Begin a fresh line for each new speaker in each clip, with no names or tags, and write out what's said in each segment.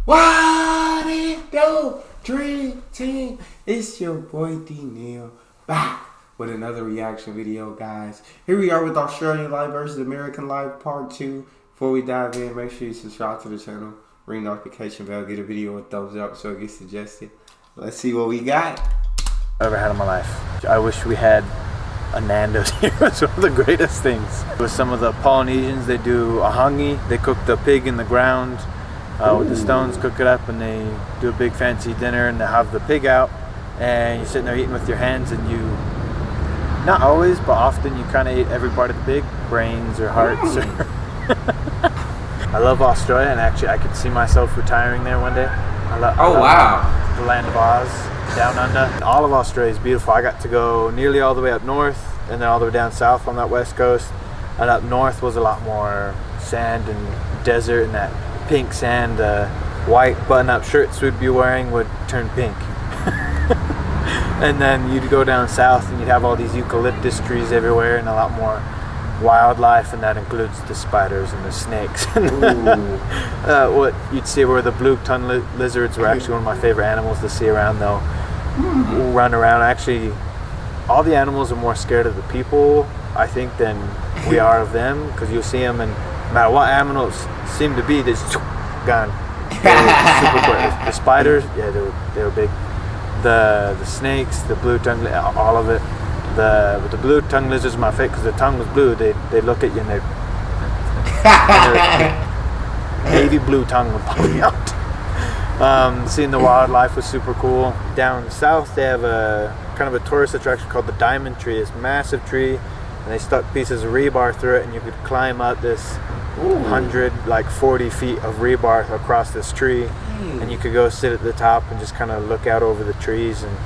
What it do, Dream Team? It's your boy D Neal back with another reaction video, guys. Here we are with Australian Life versus American Life Part 2. Before we dive in, make sure you subscribe to the channel, ring the notification bell, get a video a thumbs up so it gets suggested. Let's see what we got.
I've ever had in my life. I wish we had a Nando's here. It's one of the greatest things. With some of the Polynesians, they do a hangi. They cook the pig in the ground with the stones, cook it up, and they do a big fancy dinner, and they have the pig out, and you're sitting there eating with your hands, and you, not always, but often, you kind of eat every part of the pig, brains or hearts. I love Australia, and actually I could see myself retiring there one day. I love
wow.
The land of Oz, down under. And all of Australia is beautiful. I got to go nearly all the way up north, and then all the way down south on that west coast. And up north was a lot more sand and desert, and that pink sand, white button-up shirts we'd be wearing would turn pink. And then you'd go down south and you'd have all these eucalyptus trees everywhere and a lot more wildlife, and that includes the spiders and the snakes. What you'd see were the blue-tongued lizards were actually one of my favorite animals to see around. They'll run around. Actually, all the animals are more scared of the people, I think, than we are of them, because you'll see them, and no matter what animals seem to be, they're just gone. Super quick. The spiders, yeah, they were big. The snakes, the blue-tongued, all of it. The blue-tongued lizards are my favorite because the tongue was blue. They look at you and their navy blue tongue would pop out. Seeing the wildlife was super cool. Down south, they have a kind of a tourist attraction called the Diamond Tree. It's a massive tree, and they stuck pieces of rebar through it, and you could climb up this 40 feet of rebar across this tree, and you could go sit at the top and just kind of look out over the trees, and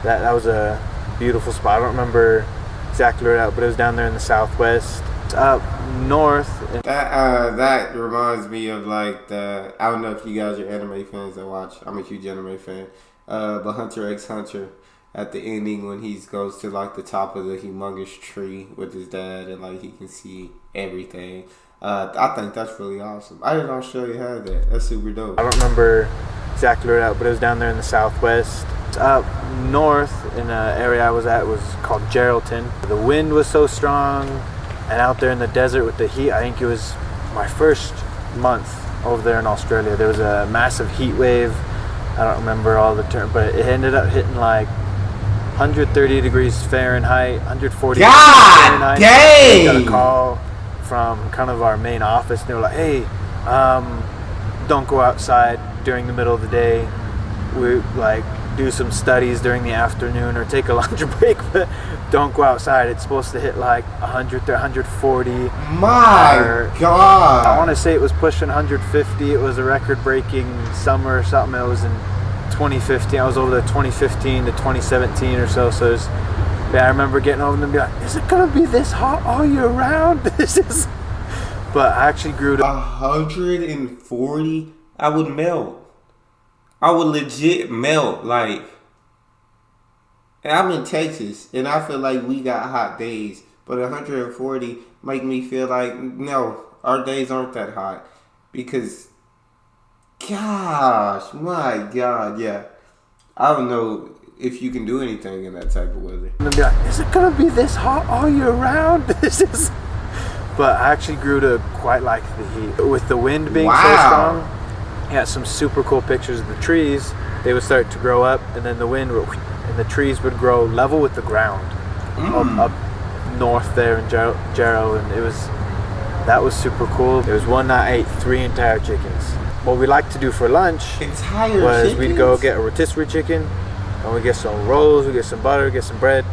that was a beautiful spot. I don't remember exactly where it was, but it was down there in the southwest. Up north.
That reminds me of like I don't know if you guys are anime fans that watch. I'm a huge anime fan. But Hunter x Hunter, at the ending when he goes to like the top of the humongous tree with his dad, and like he can see everything. I think that's really awesome. I didn't know Australia had that. That's super dope.
I don't remember exactly where it was, but it was down there in the southwest. Up north in an area I was at was called Geraldton. The wind was so strong, and out there in the desert with the heat, I think it was my first month over there in Australia. There was a massive heat wave. I don't remember all the terms, but it ended up hitting like 130 degrees Fahrenheit, 140 degrees Fahrenheit.
Dang!
We got a call from kind of our main office, and they were like, hey, don't go outside during the middle of the day. We like do some studies during the afternoon or take a lunch break, but don't go outside. It's supposed to hit like 100 to 140.
My God.
I want to say it was pushing 150. It was a record-breaking summer or something. It was in 2015. I was over there 2015 to 2017 or so. So it was, yeah, I remember getting over and being like, is it gonna be this hot all year round? This is. But I actually grew to
140. I would melt. I would legit melt. Like, and I'm in Texas, and I feel like we got hot days, but 140 make me feel like, no, our days aren't that hot. Because, gosh, my God, yeah. I don't know if you can do anything in that type of weather.
Is it gonna be this hot all year round? This is. But I actually grew to quite like the heat. With the wind being so strong, I got some super cool pictures of the trees. They would start to grow up, and then the wind would, and the trees would grow level with the ground up north there in Jarrow, and that was super cool. There was one night I ate 3 entire chickens. What we like to do for lunch we'd go get a rotisserie chicken, and we get some rolls, we get some butter, get some bread,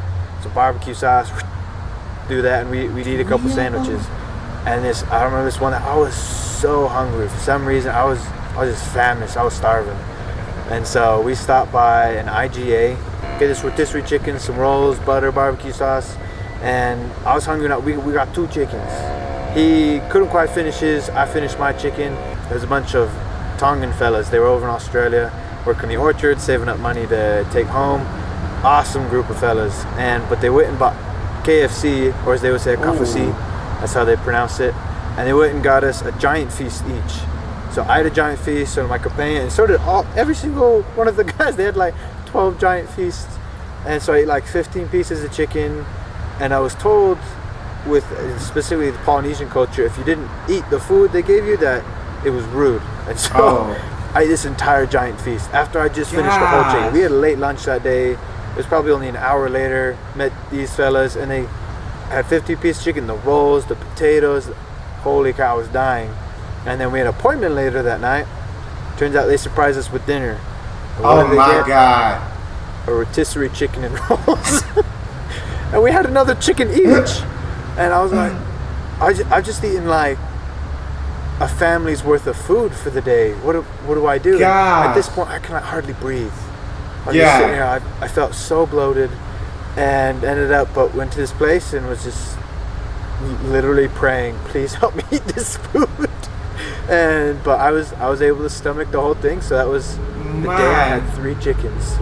some barbecue sauce, do that, and we'd eat a couple sandwiches. And I remember this one that I was so hungry. For some reason, I was just famished. I was starving. And so we stopped by an IGA, get this rotisserie chicken, some rolls, butter, barbecue sauce, and I was hungry enough. We got 2 chickens. He couldn't quite finish his. I finished my chicken. There's a bunch of Tongan fellas. They were over in Australia, working the orchard, saving up money to take home. Awesome group of fellas. But they went and bought KFC, or as they would say, kafasi. That's how they pronounce it. And they went and got us a giant feast each. So I had a giant feast, so did my companion, and so did every single one of the guys. They had like 12 giant feasts, and so I ate like 15 pieces of chicken. And I was told, with specifically the Polynesian culture, if you didn't eat the food they gave you, that it was rude. And so I ate this entire giant feast after I just finished the whole chicken. We had a late lunch that day. It was probably only an hour later. Met these fellas, and they had 50 piece chicken, the rolls, the potatoes. Holy cow, I was dying. And then we had an appointment later that night. Turns out they surprised us with dinner.
Oh my God.
A rotisserie chicken and rolls. And we had another chicken each. And I was like, I've just eaten like a family's worth of food for the day. What do I do? At this point, I cannot hardly breathe. I was just sitting here, I felt so bloated, and went to this place and was just literally praying, please help me eat this food. But I was able to stomach the whole thing. So that was the day I had 3 chickens.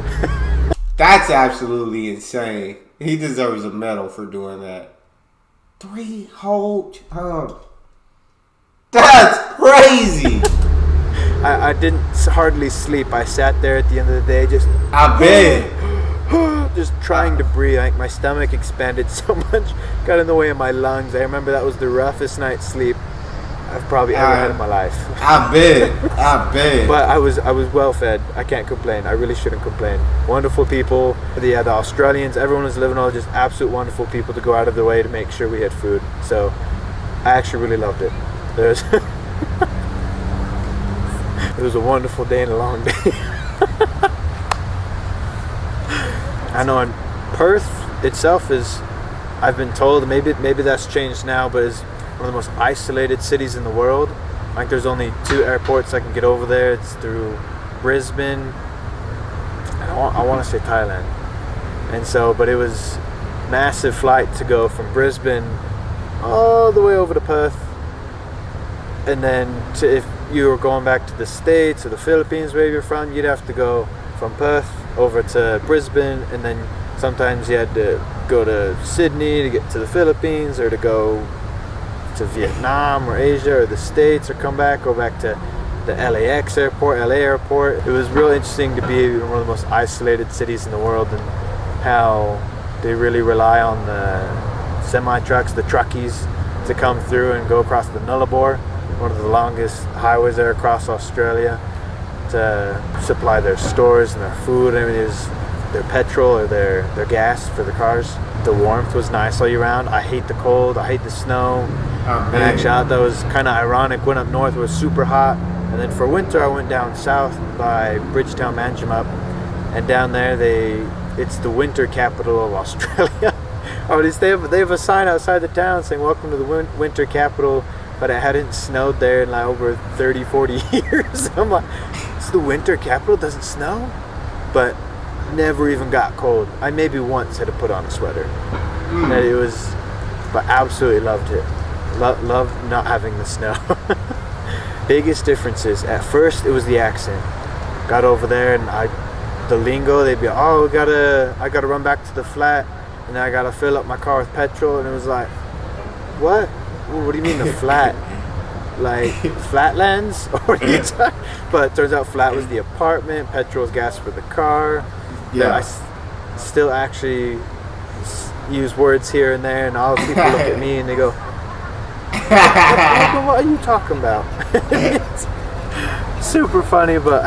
That's absolutely insane. He deserves a medal for doing that. 3 whole that's crazy.
I didn't hardly sleep. I sat there at the end of the day just just trying to breathe. I think my stomach expanded so much, got in the way of my lungs. I remember that was the roughest night's sleep I've probably ever had in my life.
I bet.
But I was well fed. I can't complain. I really shouldn't complain. Wonderful people. The Australians, everyone was living on, just absolute wonderful people to go out of their way to make sure we had food. So I actually really loved it. It was a wonderful day and a long day. I know in Perth itself is, I've been told, maybe that's changed now, but is one of the most isolated cities in the world. Like there's only 2 airports I can get over there. It's through Brisbane, and I want to say Thailand. And so, but it was massive flight to go from Brisbane all the way over to Perth. And then if you were going back to the States or the Philippines, where you're from, you'd have to go from Perth over to Brisbane, and then sometimes you had to go to Sydney to get to the Philippines, or to go to Vietnam or Asia or the States, or go back to the LA airport. It was real interesting to be in one of the most isolated cities in the world, and how they really rely on the semi-trucks, the truckies, to come through and go across the Nullarbor, one of the longest highways there across Australia, to supply their stores and their food. I mean, their petrol or their gas for the cars. The warmth was nice all year round. I hate the cold. I hate the snow. And actually, I thought that was kind of ironic. Went up north, it was super hot, and then for winter I went down south by Bridgetown, Manjimup, and down there it's the winter capital of Australia. Or at least they have a sign outside the town saying "Welcome to the winter capital," but it hadn't snowed there in like over 30-40 years. I'm like, it's the winter capital, doesn't snow? But never even got cold. I maybe once had to put on a sweater. And it was, but absolutely loved it. Loved not having the snow. Biggest differences. At first, it was the accent. Got over there and the lingo. They'd be, I gotta run back to the flat, and I gotta fill up my car with petrol. And it was like, what? What do you mean the flat? Like flatlands? Or but it turns out flat was the apartment. Petrol's gas for the car. Yeah. I still actually use words here and there, and all the people look at me and they go, what are you talking about? It's super funny, but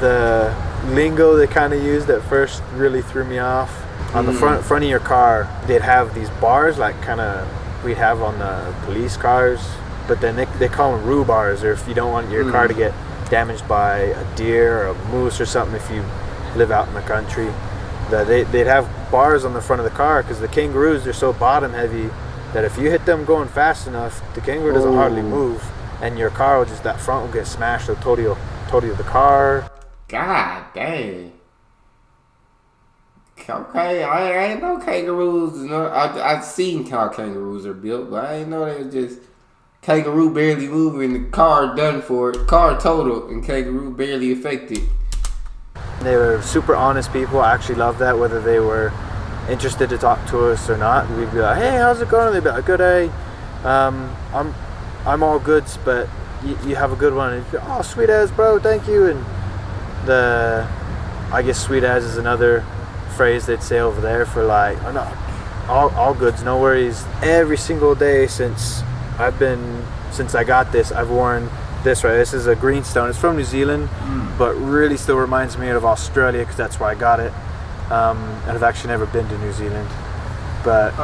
the lingo they kind of used at first really threw me off. On the front of your car, they'd have these bars, like kind of we'd have on the police cars, but then they call them roo bars, or if you don't want your car to get damaged by a deer or a moose or something, if you live out in the country, they'd have bars on the front of the car, because the kangaroos, they're so bottom heavy that if you hit them going fast enough, the kangaroo doesn't hardly move, and your car will that front will get smashed, or total the car.
God dang. Okay, I ain't know kangaroos. I've seen how kangaroos are built, but I ain't know they was just kangaroo barely moving, the car done for it, car total, and kangaroo barely affected.
They were super honest people. I actually loved that, whether they were interested to talk to us or not. We'd be like, hey, how's it going? They'd be like, good day. I'm all goods, but you have a good one. And you go, oh, sweet as, bro, thank you. And I guess sweet as is another phrase they'd say over there for like, oh, no, all goods, no worries. Every single day since I got this, I've worn this right. This is a greenstone. It's from New Zealand, but really still reminds me of Australia because that's where I got it. And I've actually never been to New Zealand, but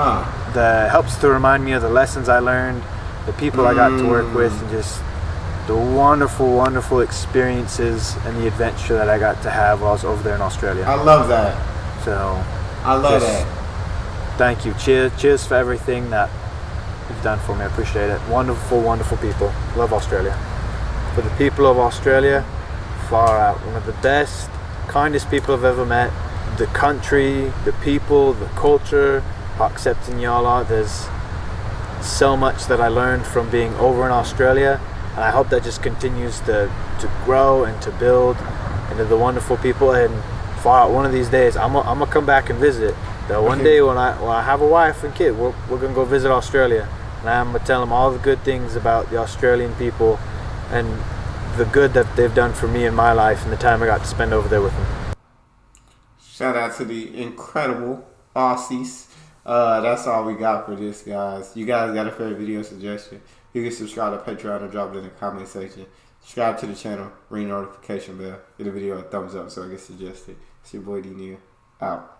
that helps to remind me of the lessons I learned, the people I got to work with, and just the wonderful, wonderful experiences and the adventure that I got to have while I was over there in Australia.
I love that.
So
I love that.
Thank you. Cheers for everything that you've done for me. I appreciate it. Wonderful, wonderful people. Love Australia. For the people of Australia, far out. One of the best, kindest people I've ever met. The country, the people, the culture, how accepting y'all are. There's so much that I learned from being over in Australia, and I hope that just continues to grow and to build into the wonderful people. And far out, one of these days, I'm gonna come back and visit. One day when I have a wife and kid, we're gonna go visit Australia, and I'm gonna tell them all the good things about the Australian people and the good that they've done for me in my life and the time I got to spend over there with them.
Shout out to the incredible Aussies. That's all we got for this, guys. You guys got a favorite video suggestion? You can subscribe to Patreon and drop it in the comment section. Subscribe to the channel, ring the notification bell, give the video a thumbs up so it gets suggested. It's your boy D Neal, out.